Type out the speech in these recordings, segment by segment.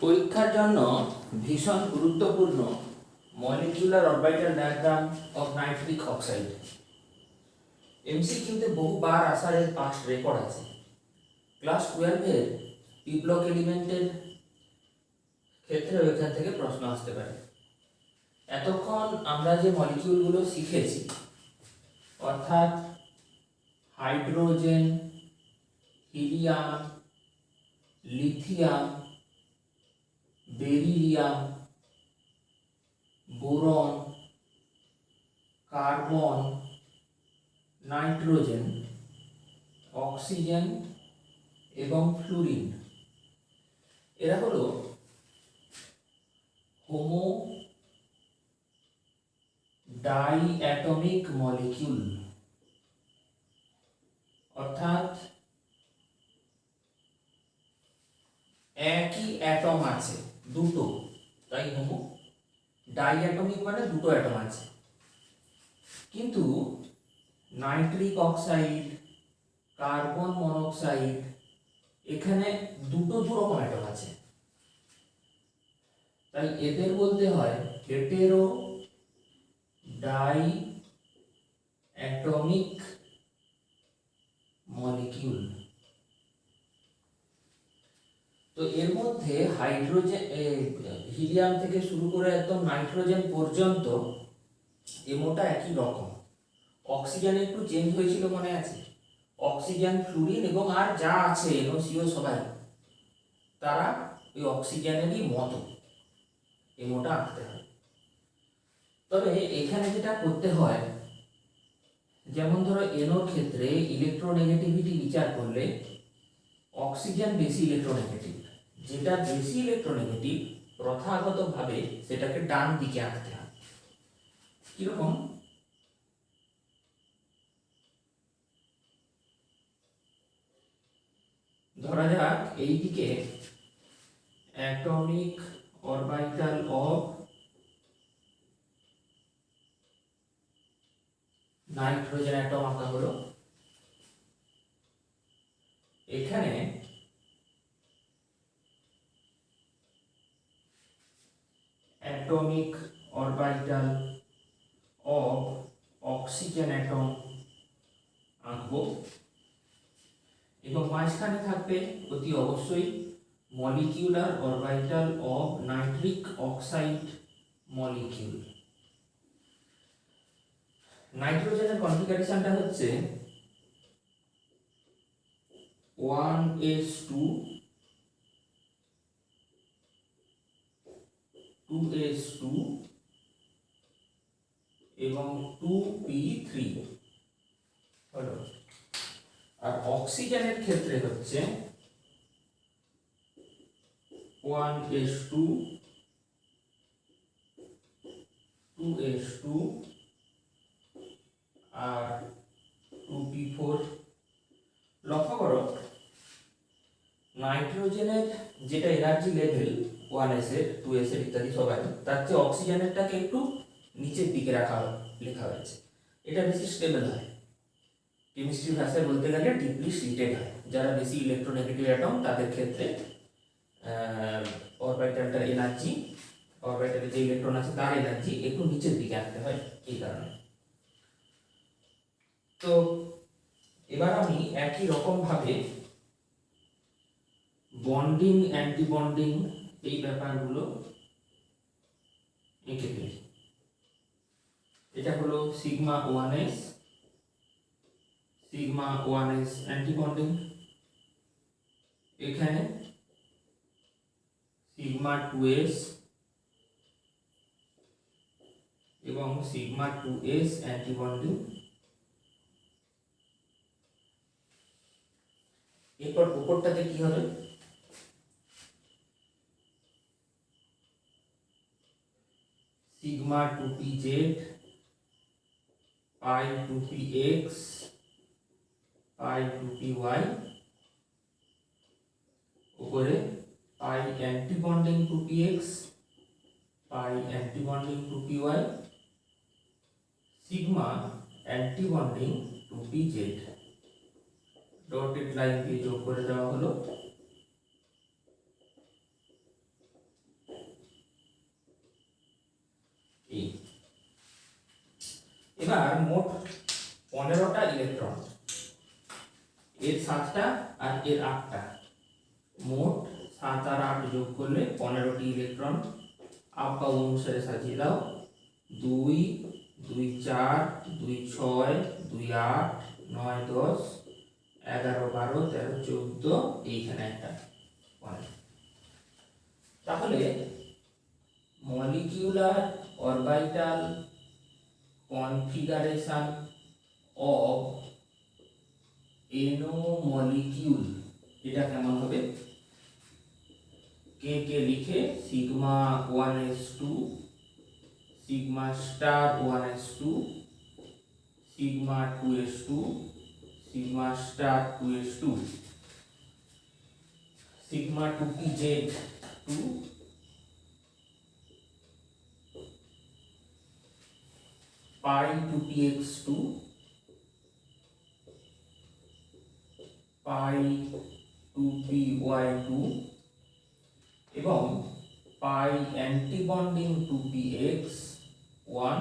পরীক্ষার জন্য ভীষণ গুরুত্বপূর্ণ molecular orbital diagram of nitric oxide. এমসিকিউতে বহুবার আসার এর পাস্ট রেকর্ড আছে। ক্লাস 12 এর পি ব্লক এলিমেন্টের ক্ষেত্রেও এখান থেকে প্রশ্ন আসতে পারে। এতক্ষণ আমরা যে মলিকিউলগুলো শিখেছি, অর্থাৎ hydrogen, helium, lithium, beryllium, boron, carbon, nitrogen, oxygen এবং ফ্লুরিন, এরা হলো হোমো ডাইঅ্যাটমিক মলিকিউল, অর্থাৎ একই অ্যাটম আছে দুটো, তাই হোমো ডাইঅ্যাটমিক মানে দুটো অ্যাটম আছে। কিন্তু নাইট্রিক অক্সাইড, কার্বন মনোক্সাইড, এখানে দুটো রকম অ্যাটম আছে, তাই এদের বলতে হয় হেটেরো ডাইঅ্যাটমিক মলিকিউল। তো এর মধ্যে হাইড্রোজেন, হিলিয়াম থেকে শুরু করে একদম নাইট্রোজেন পর্যন্ত এমোটা একই রকম। অক্সিজেন একটু চেঞ্জ হয়েছিল মনে আছে, অক্সিজেন, ফ্লুরিন এবং আর যা আছে এনওসিও সবাই তারা ওই অক্সিজেনেরই মতো এমোটা আঁকতে হয়। তবে এখানে যেটা করতে হয়, যেমন ধরো এনোর ক্ষেত্রে ইলেকট্রোনেগেটিভিটি বিচার করলে অক্সিজেন বেশি ইলেকট্রোনেগেটিভ, যেটা বেশি ইলেকট্রোনেগেটিভ প্রথাগতভাবে সেটাকে ডান দিকে আঁকতে হয়। কিরকম? ধরা যাক এই দিকে atomic orbital of nitrogen atom আঁকা হলো, এখানে atomic orbital of oxygen atom আঁকবো এবং মাঝখানে থাকবে অতি অবশ্যই molecular orbital of nitric oxide molecule. নাইট্রোজেনের কনফিগারেশনটা হচ্ছে 1s2 2s2 এবং 2p3 হলো। আর অক্সিজেনের ক্ষেত্রে হচ্ছে 1s2 2s2 আর 2p4। লক্ষ্য করো নাইট্রোজেনের যেটা এনার্জি লেভেল 1s এর 2s এর ইত্যাদি সবাই, তার চেয়ে অক্সিজেনেরটাকে একটু নিচের দিকে লেখা হয়েছে। এটা বেশি স্টেবল হয়, কেমিস্ট্রি ভাষায় বলতে গেলে ডিপলি শিটেড হয়। যারা বেশি ইলেকট্রোনেগেটিভ অ্যাটম তাদের ক্ষেত্রে অরবিটালটার এনার্জি, অরবিটালে যে ইলেকট্রন আছে তার এনার্জি একটু নিচের দিকে আনতে হয় এই কারণে। তো এবার আমি একই রকম ভাবে বন্ডিং, অ্যান্টি বন্ডিং এই ব্যাপারগুলো এঁকে ফেলি। এটা হলো sigma 1s, sigma 1s anti bonding, এখানে সিগমা 2s এবং সিগমা 2s অ্যান্টি বন্ডিং। এরপর উপরটাতে কি হবে? সিগমা 2pz, পাই 2px, পাই 2py, উপরে pi anti bonding 2px, pi anti bonding 2py, sigma anti bonding 2pz। Dotted line দিয়ে যোগ করে দেওয়া হলো। এবার মোট 15টা ইলেকট্রন, এর 7টা আর এর 8টা, মোট 7 আর 8 যোগ করলে 15টি ইলেকট্রন। আপাতত অনুসারে সাজিয়ে দাও, 2 2 4 2 6 2 8 9 10 11 12 13 14, এইখানে একটা পয়েন্ট। তাহলে molecular orbital configuration of NO molecule এটা কেমন হবে? কে কে লিখে sigma 1s2 sigma star 1s2 sigma 2s2 sigma star 2s2 sigma 2pz2 পাই 2px2 পাই 2py2 এবং পাই অ্যান্টিবন্ডিং 2px1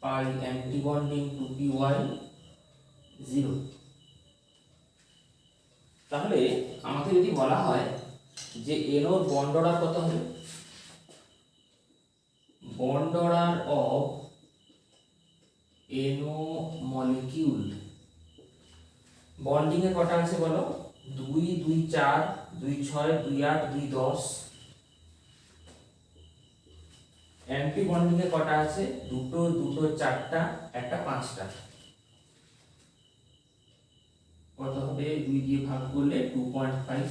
পাই অ্যান্টিবন্ডিং 2py0। তাহলে আমাকে যদি বলা হয় যে NO এর বন্ড অর্ডার কত হবে, bond order of NO molecule, bonding এ কটা আছে বলো? 2 2 4 2 6 2 8 2 10। অ্যান্টি বন্ডিং এ কটা আছে? দুটো দুটো চারটা, একটা পাঁচটা। কত হবে? 2 দিয়ে ভাগ করলে 2.5।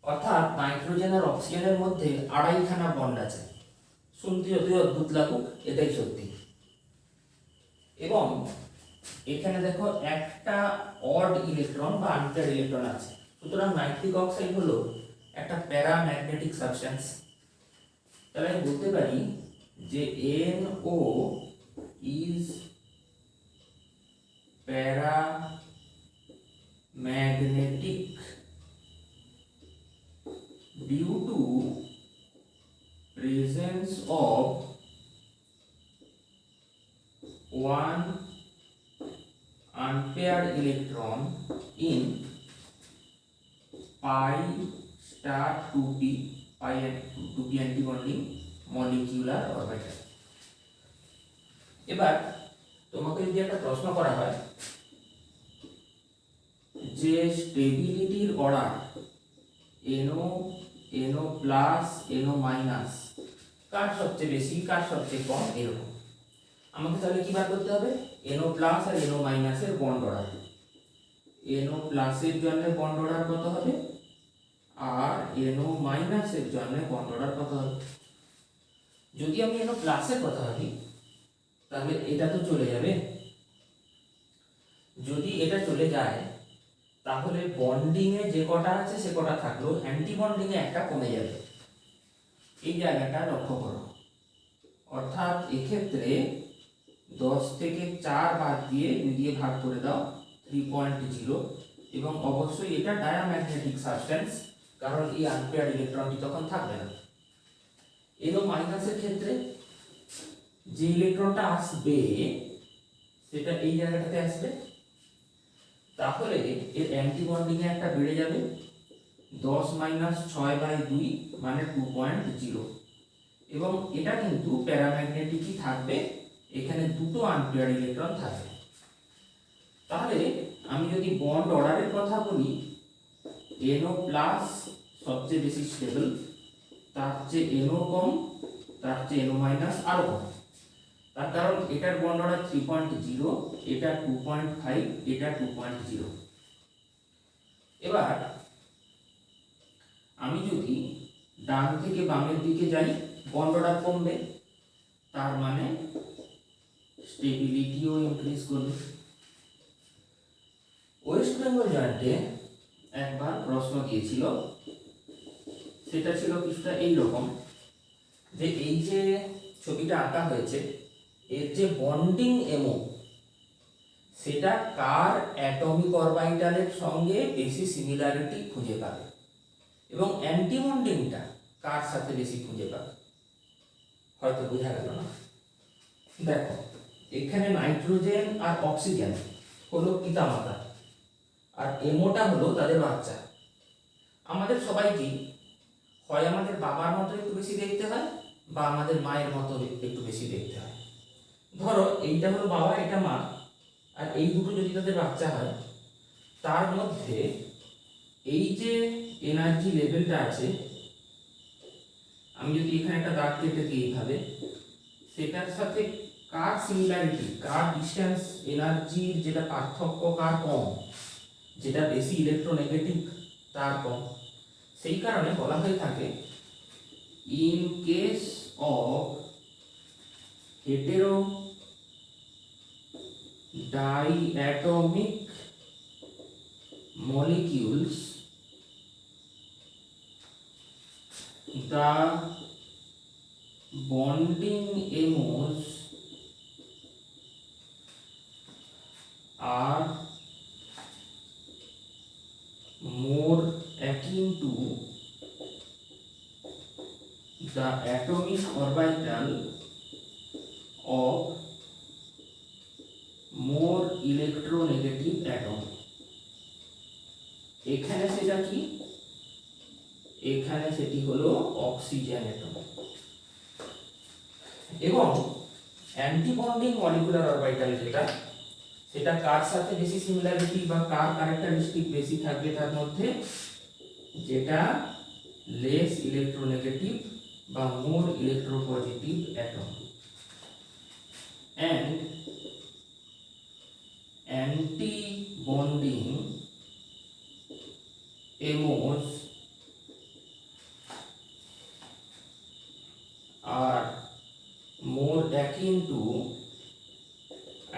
অর্থাৎ নাইট্রোজেন আর অক্সিজেনের মধ্যে আড়াইখানা বন্ড আছে। শুনতে যতই অদ্ভুত লাগুক, এটাই সত্যি। এবং এখানে দেখো একটা অড ইলেকট্রন বা আনপেয়ার্ড ইলেকট্রন আছে। সুতরাং নাইট্রিক অক্সাইড হলো একটা প্যারাম্যাগনেটিক সাবস্টেন্স। তাহলে আমি বলতে পারি যে NO is paramagnetic due to presence of one unpaired electron in pi star 2p pi and 2p antibonding molecular orbital। এবার তোমাকে যদি একটা প্রশ্ন করা হয় যে স্টেবিলিটির order NO NO plus NO minus কার সবচেয়ে বেশি কার সবচেয়ে কম, এরকম আমাকে তাহলে কি বার করতে হবে? NO প্লাস আর NO মাইনাসের বন্ড অর্ডার। NO প্লাসের জন্য বন্ড অর্ডার কত হবে আর NO মাইনাসের জন্য বন্ড অর্ডার কত হবে? যদি আমি NO প্লাসের কথা ভাবি তাহলে এটা তো চলে যাবে। যদি এটা চলে যায় তাহলে বন্ডিং এ যে কটা আছে সে কটা থাকলো, অ্যান্টি বন্ডিং এ একটা কমে যাবে। এই জায়গাটা লক্ষ্য করো। অর্থাৎ এক্ষেত্রে 10 থেকে 4 বাদ দিয়ে 2 দিয়ে ভাগ করে দাও 3.0। এবং অবশ্যই এটা ডায়াম্যাগনেটিক সাবস্টেন্স, কারণ এই আনপেয়ার্ড ইলেকট্রনটি তখন থাকবে না। NO মাইনাসের ক্ষেত্রে যে ইলেকট্রনটা আসবে সেটা এই জায়গাটাতে আসবে। তাহলে এর অ্যান্টি বন্ডিং এ একটা বেড়ে যাবে, 10 - 6/2 মানে 2.0। এবং এটা কিন্তু প্যারাম্যাগনেটিকই থাকবে, এখানে দুটো আনপেয়ার্ড ইলেকট্রন থাকবে। তাহলে আমি যদি বন্ড অর্ডারের কথা বলি, NO প্লাস সবচেয়ে বেশি স্টেবল, তার চেয়ে NO কম, তার চেয়ে NO মাইনাস আরো কম। তার কারণ এটার বন্ড অর্ডার 3.0, এটা 2.5, এটা 2.0। এবার আমি যদি ডান থেকে বামের দিকে যাই, বন্ড অর্ডার কমবে, তার মানে স্টেবিলিটিও ইনক্রিজ করবে। ওয়েস্ট বেঙ্গল জয়েন্টে একবার প্রশ্ন দিয়েছিল, সেটা ছিল কিছুটা এইরকম যে এই যে ছবিটা আঁকা হয়েছে এর যে বন্ডিং MO সেটা কার অ্যাটমিক অরবিটালের সঙ্গে বেশি সিমিলারিটি খুঁজে পাবে এবং অ্যান্টি বন্ডিংটা কার সাথে বেশি খুঁজে পাবে। হয়তো বোঝা গেল না। দেখো এখানে নাইট্রোজেন আর অক্সিজেন হলো পিতামাতা, আর এমোটা হলো তাদের বাচ্চা। আমাদের সবাইকেই হয় আমাদের বাবার মতো একটু বেশি দেখতে হয়, বা আমাদের মায়ের মতো একটু বেশি দেখতে হয়। ধরো এইটা হলো বাবা, এটা মা, আর এই দুটো যদি তাদের বাচ্চা হয়, তার মধ্যে এই যে এনার্জি লেভেলটা আছে, আমি যদি এখানে একটা দাগ কেটে দিই এইভাবে, সেটার সাথে কার সিমিলারিটি, কার ডিস্টেন্স এনার্জির যেটা পার্থক্য কার কম, যেটা বেশি ইলেকট্রোনেগেটিভ তার কম। সেই কারণে বলা হয়ে থাকে in case of hetero diatomic molecules the bonding emos are more akin to the atomic orbital of more electronegative atom। এখানে সেটা কি, এখানে সেটি হলো অক্সিজেন অ্যাটম। এবং অ্যান্টিবন্ডিং মলিকুলার অরবিটাল যেটা, সেটা কার সাথে বেশি সিমিলারিটি বা কার ক্যারেক্টারিস্টিক বেশি থাকবে তার মধ্যে, যেটা লেস ইলেকট্রোনেগেটিভ বা more electropositive atom. And antibonding emos are more akin to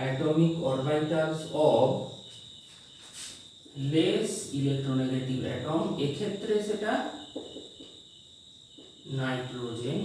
atomic orbitals of less electronegative atom। এক্ষেত্রে সেটা নাইট্রোজেন।